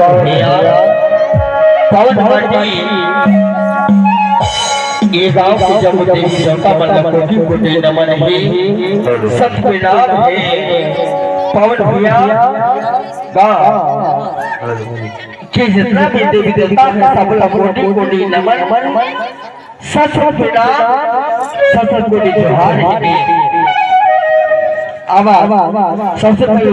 पवन भैया पवन भाटी ये गांव की जब देवी जनता मतलब कोटि कोटि नमन है सत के नाम है पवन भैया गांव के जितना भी देवी देवता है सब लोग कोटि कोटि नमन सत के नाम सत कोटि जोहार है। अब सबसे पहले